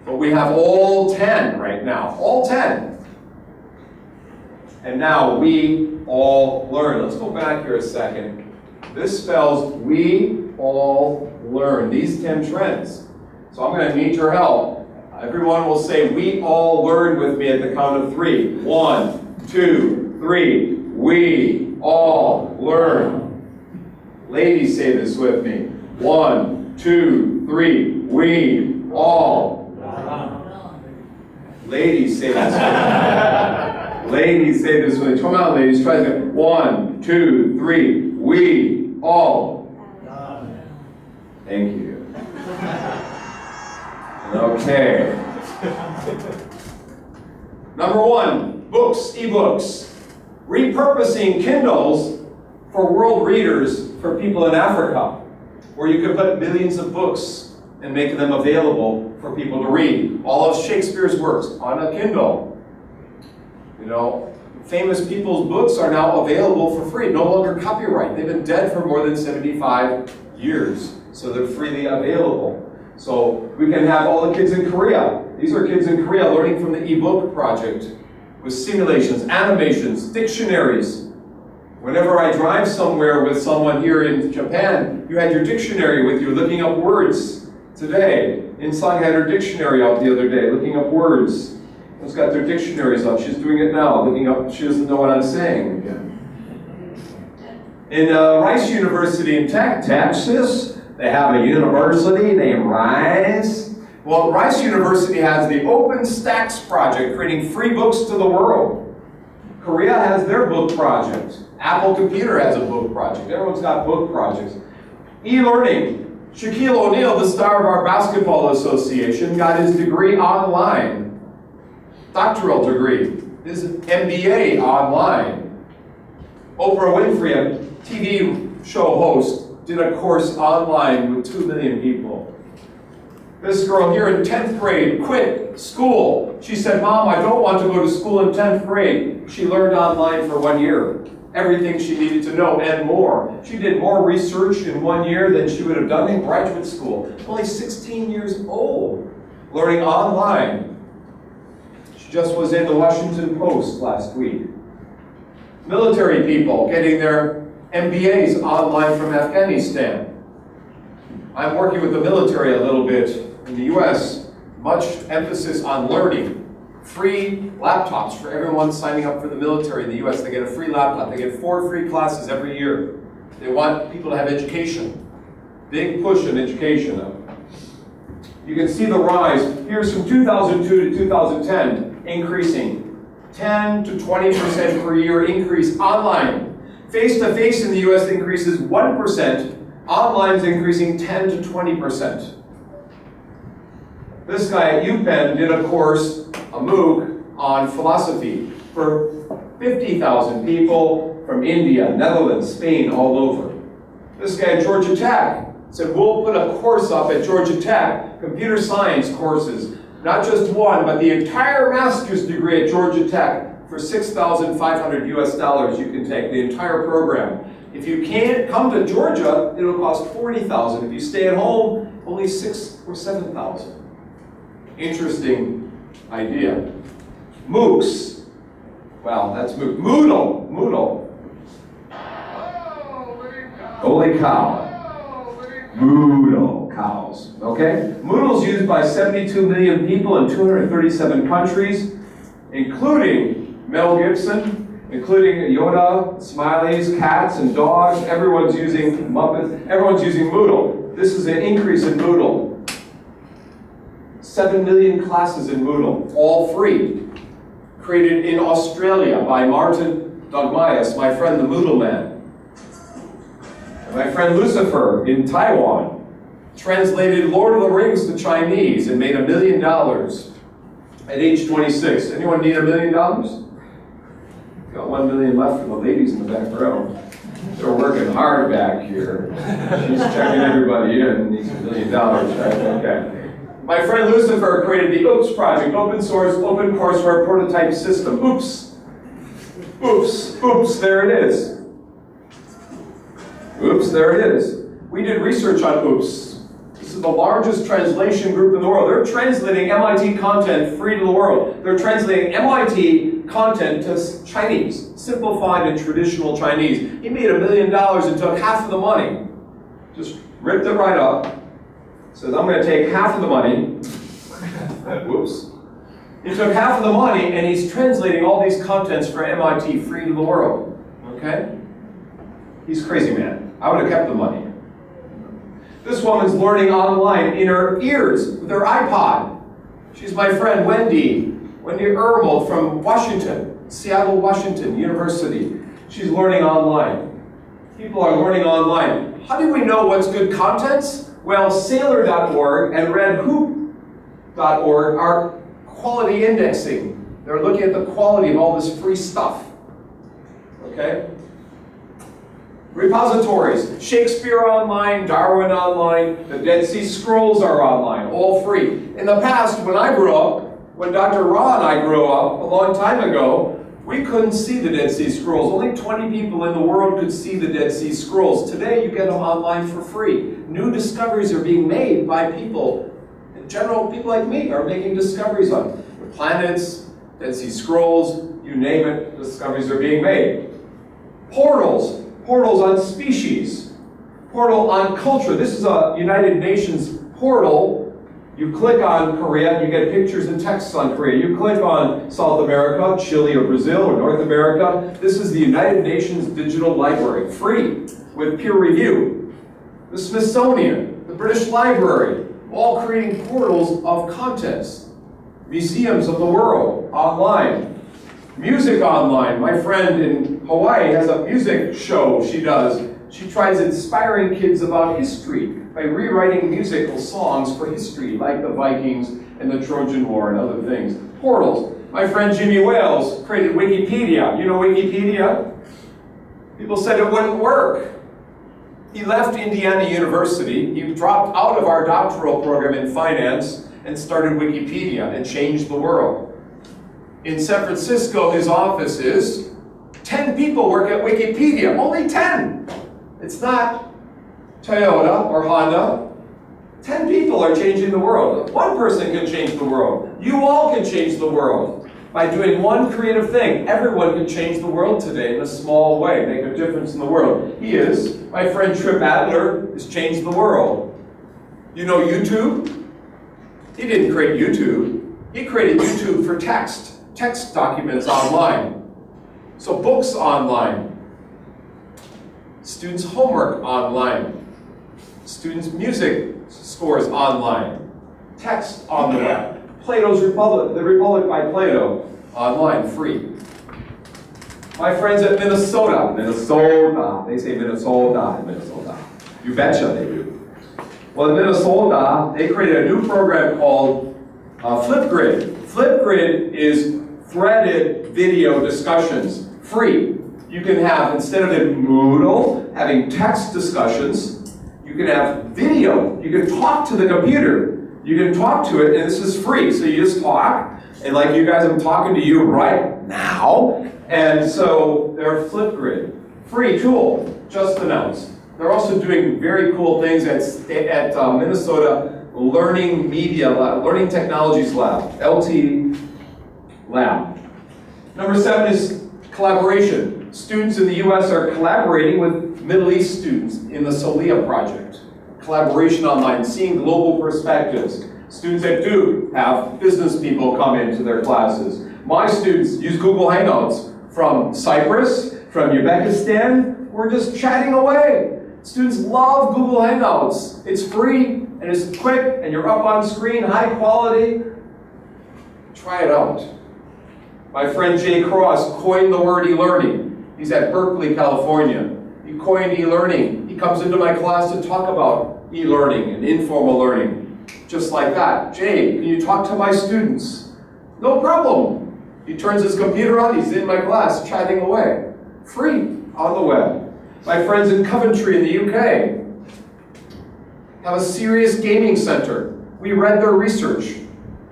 But we have all 10 right now, all 10. And now we all learn. Let's go back here a second. This spells we all learn, these 10 trends. So I'm going to need your help. Everyone will say, we all learn with me at the count of 3. 1, 2, 3. We all learn. Ladies, say this with me. 1, 2, 3. We all. Ladies, say this with me. Ladies, say this with me. Come on, ladies. Try to 1, 2, 3. We all. Thank you. Okay. Number 1, books, ebooks. Repurposing Kindles for world readers for people in Africa, where you could put millions of books and make them available for people to read. All of Shakespeare's works on a Kindle. You know, famous people's books are now available for free, no longer copyright. They've been dead for more than 75 years, so they're freely available. So we can have all the kids in Korea. These are kids in Korea learning from the ebook project with simulations, animations, dictionaries. Whenever I drive somewhere with someone here in Japan, you had your dictionary with you looking up words today. Insang had her dictionary out the other day looking up words. She's got their dictionaries up. She's doing it now, looking up. She doesn't know what I'm saying. In Rice University in Texas, they have a university named Rice. Well, Rice University has the OpenStax project, creating free books to the world. Korea has their book project. Apple Computer has a book project. Everyone's got book projects. E-learning. Shaquille O'Neal, the star of our basketball association, got his degree online. Doctoral degree. His MBA online. Oprah Winfrey, a TV show host, did a course online with 2 million people. This girl here in 10th grade quit school. She said, "Mom, I don't want to go to school in 10th grade." She learned online for 1 year. Everything she needed to know and more. She did more research in 1 year than she would have done in graduate school. Only 16 years old, learning online. She just was in the Washington Post last week. Military people getting their MBAs online from Afghanistan. I'm working with the military a little bit in the US. Much emphasis on learning. Free laptops for everyone signing up for the military in the US. They get a free laptop. They get 4 free classes every year. They want people to have education. Big push in education. You can see the rise. Here's from 2002 to 2010, increasing 10 to 20% per year increase online. Face-to-face in the US increases 1%. Online is increasing 10 to 20%. This guy at UPenn did a course, a MOOC, on philosophy for 50,000 people from India, Netherlands, Spain, all over. This guy at Georgia Tech said, "We'll put a course up at Georgia Tech, computer science courses, not just one, but the entire master's degree at Georgia Tech for $6,500 US. You can take the entire program. If you can't come to Georgia, it'll cost $40,000. If you stay at home, only $6,000 or $7,000. Interesting idea. MOOCs. Well, that's MOOC. Moodle. Holy cow. Moodle cows. Okay? Moodle's used by 72 million people in 237 countries, including Mel Gibson, including Yoda, smileys, cats, and dogs. Everyone's using Muppets. Everyone's using Moodle. This is an increase in Moodle. 7 million classes in Moodle, all free. Created in Australia by Martin Dogmayas, my friend the Moodle Man. And my friend Lucifer in Taiwan translated Lord of the Rings to Chinese and made $1 million at age 26. Anyone need $1 million? Got 1 million left for the ladies in the back row. They're working hard back here. She's checking everybody in, needs $1 million, right? Okay. My friend Lucifer created the OOPS project, open source, open courseware prototype system. OOPS. OOPS, there it is. OOPS, there it is. We did research on OOPS. This is the largest translation group in the world. They're translating MIT content free to the world. They're translating MIT content to Chinese, simplified and traditional Chinese. He made $1 million and took half of the money. Just ripped it right up. Says, I'm going to take half of the money. Whoops. He took half of the money and he's translating all these contents for MIT free to the world. Okay? He's crazy, man. I would have kept the money. This woman's learning online in her ears with her iPod. She's my friend Wendy Ermel from Washington, Seattle, Washington University. She's learning online. People are learning online. How do we know what's good contents? Well, Sailor.org and RedHoop.org are quality indexing. They're looking at the quality of all this free stuff. Okay? Repositories. Shakespeare online, Darwin online, the Dead Sea Scrolls are online, all free. In the past, when I grew up, when Dr. Ra and I grew up a long time ago, we couldn't see the Dead Sea Scrolls. Only 20 people in the world could see the Dead Sea Scrolls. Today, you get them online for free. New discoveries are being made by people. In general, people like me are making discoveries on the planets, Dead Sea Scrolls, you name it, discoveries are being made. Portals on species, portal on culture. This is a United Nations portal. You click on Korea, you get pictures and texts on Korea. You click on South America, Chile or Brazil or North America. This is the United Nations Digital Library, free, with peer review. The Smithsonian, the British Library, all creating portals of contents. Museums of the world, online. Music online. My friend in Hawaii has a music show she does. She tries inspiring kids about history by rewriting musical songs for history, like the Vikings and the Trojan War and other things. Portals. My friend Jimmy Wales created Wikipedia. You know Wikipedia? People said it wouldn't work. He left Indiana University. He dropped out of our doctoral program in finance and started Wikipedia and changed the world. In San Francisco, his office is 10 people work at Wikipedia. Only 10. It's not Toyota or Honda. 10 people are changing the world. One person can change the world. You all can change the world. By doing one creative thing, everyone can change the world today in a small way, make a difference in the world. He is. My friend Trip Adler has changed the world. You know YouTube? He didn't create YouTube. He created YouTube for text documents online. So books online. Students' homework online. Students' music scores online. Text on the web. Plato's Republic, The Republic by Plato, online, free. My friends at Minnesota, they say Minnesota. You betcha they do. Well, in Minnesota, they created a new program called Flipgrid. Flipgrid is threaded video discussions, free. You can have, instead of in Moodle, having text discussions, you can have video. You can talk to the computer. You can talk to it, and this is free. So you just talk, and like you guys, I'm talking to you right now. And so they're Flipgrid, free tool, just announced. They're also doing very cool things at Minnesota Learning Media Lab, Learning Technologies Lab, LT Lab. Number 7 is collaboration. Students in the US are collaborating with Middle East students in the Solia project. Collaboration online, seeing global perspectives. Students at Duke have business people come into their classes. My students use Google Hangouts from Cyprus, from Uzbekistan. We're just chatting away. Students love Google Hangouts. It's free, and it's quick, and you're up on screen, high quality. Try it out. My friend Jay Cross coined the word e-learning. He's at Berkeley, California. He coined e-learning. He comes into my class to talk about e-learning and informal learning. Just like that. Jay, can you talk to my students? No problem. He turns his computer on, he's in my class, chatting away. Free, on the web. My friends in Coventry in the UK have a serious gaming center. We read their research.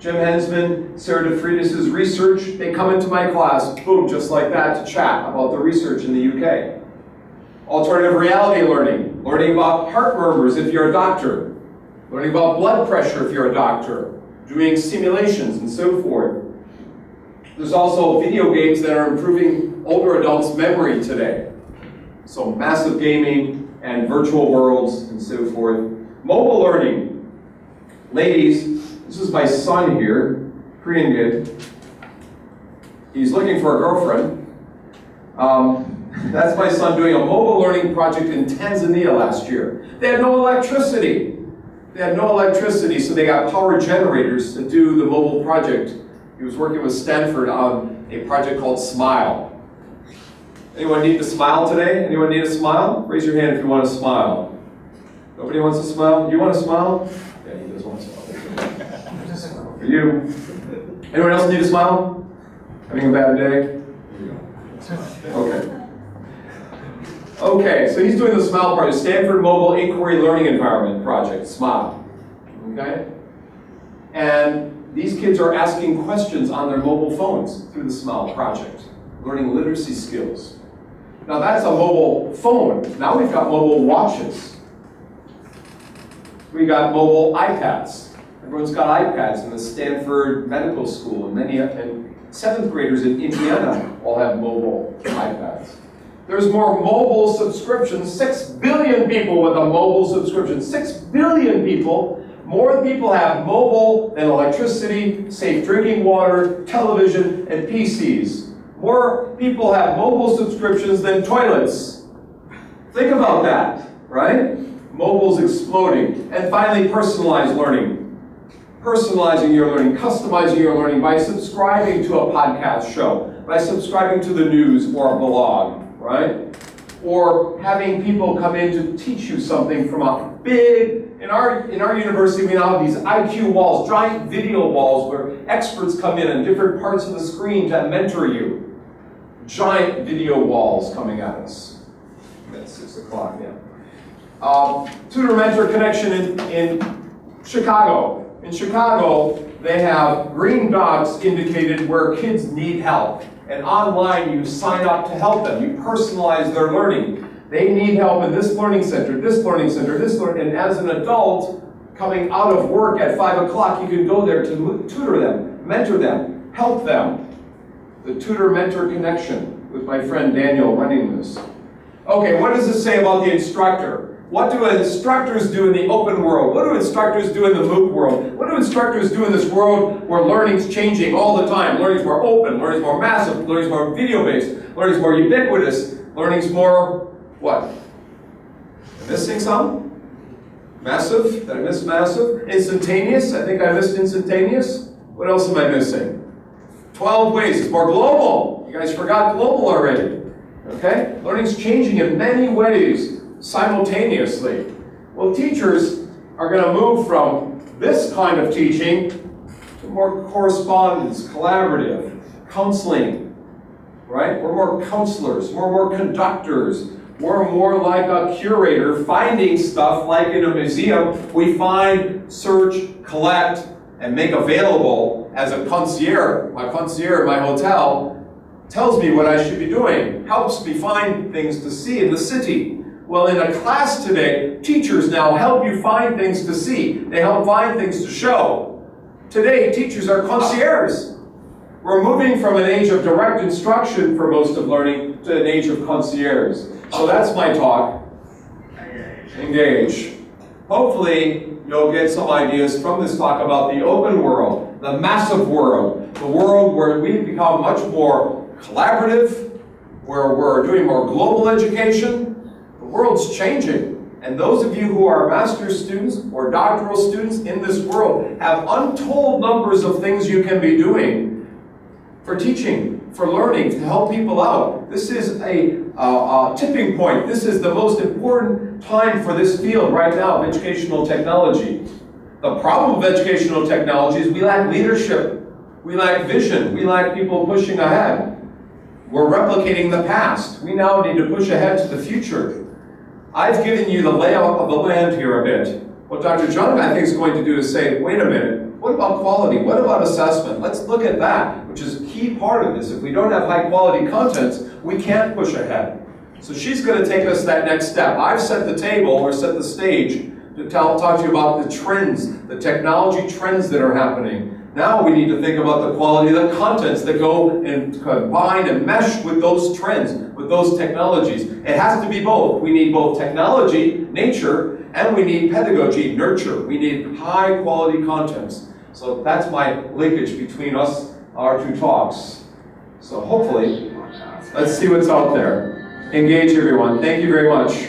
Jim Hensman, Sarah DeFreitas' research, they come into my class, boom, just like that, to chat about the research in the UK. Alternative reality learning, learning about heart murmurs if you're a doctor, learning about blood pressure if you're a doctor, doing simulations and so forth. There's also video games that are improving older adults' memory today. So massive gaming and virtual worlds and so forth. Mobile learning. Ladies, this is my son here, Korean kid. He's looking for a girlfriend. That's my son doing a mobile learning project in Tanzania last year. They had no electricity. So they got power generators to do the mobile project. He was working with Stanford on a project called Smile. Anyone need to smile today? Anyone need a smile? Raise your hand if you want to smile. Nobody wants to smile? You want to smile? Yeah, he does want to smile. For you. Anyone else need a smile? Having a bad day? Okay. Okay, so he's doing the SMILE project, Stanford Mobile Inquiry Learning Environment Project, SMILE. Okay? And these kids are asking questions on their mobile phones through the SMILE project, learning literacy skills. Now that's a mobile phone. Now we've got mobile watches. We got mobile iPads. Everyone's got iPads in the Stanford Medical School, and many and 7th graders in Indiana all have mobile iPads. There's more mobile subscriptions, 6 billion people with a mobile subscription. 6 billion people. More people have mobile than electricity, safe drinking water, television, and PCs. More people have mobile subscriptions than toilets. Think about that, right? Mobile's exploding. And finally, personalized learning. Personalizing your learning, customizing your learning by subscribing to a podcast show, by subscribing to the news or a blog, right? Or having people come in to teach you something from a big, in our university we now have these IQ walls, giant video walls where experts come in different parts of the screen to mentor you. Giant video walls coming at us. That's 6 o'clock, yeah. Tutor-mentor connection in Chicago. In Chicago, they have green dots indicated where kids need help. And online, you sign up to help them. You personalize their learning. They need help in this learning center, this learning center, this learning. And as an adult, coming out of work at 5 o'clock, you can go there to tutor them, mentor them, help them. The tutor-mentor connection with my friend Daniel running this. Okay, what does it say about the instructor? What do instructors do in the open world? What do instructors do in the MOOC world? What do instructors do in this world where learning's changing all the time? Learning's more open, learning's more massive, learning's more video-based, learning's more ubiquitous, learning's more, what? Am I missing some? Massive? Did I miss massive? Instantaneous? I think I missed instantaneous. What else am I missing? 12 ways. It's more global. You guys forgot global already. Okay? Learning's changing in many ways simultaneously. Well, teachers are going to move from this kind of teaching to more correspondence, collaborative, counseling, right? We're more counselors, we're more conductors, we're more like a curator finding stuff like in a museum. We find, search, collect, and make available as a concierge. My concierge at my hotel tells me what I should be doing, helps me find things to see in the city. Well, in a class today, teachers now help you find things to see. They help find things to show. Today, teachers are concierges. We're moving from an age of direct instruction for most of learning to an age of concierge. So that's my talk. Engage. Hopefully, you'll get some ideas from this talk about the open world, the massive world, the world where we've become much more collaborative, where we're doing more global education. The world's changing, and those of you who are master's students or doctoral students in this world have untold numbers of things you can be doing for teaching, for learning, to help people out. This is a tipping point. This is the most important time for this field right now of educational technology. The problem of educational technology is we lack leadership, we lack vision, we lack people pushing ahead. We're replicating the past. We now need to push ahead to the future. I've given you the layout of the land here a bit. What Dr. John, I think, is going to do is say, wait a minute, what about quality? What about assessment? Let's look at that, which is a key part of this. If we don't have high quality contents, we can't push ahead. So she's going to take us that next step. I've set the table, or set the stage, to talk to you about the trends, the technology trends that are happening. Now we need to think about the quality of the contents that go and combine and mesh with those trends, with those technologies. It has to be both. We need both technology, nature, and we need pedagogy, nurture. We need high quality contents. So that's my linkage between us, our two talks. So hopefully, let's see what's out there. Engage everyone. Thank you very much.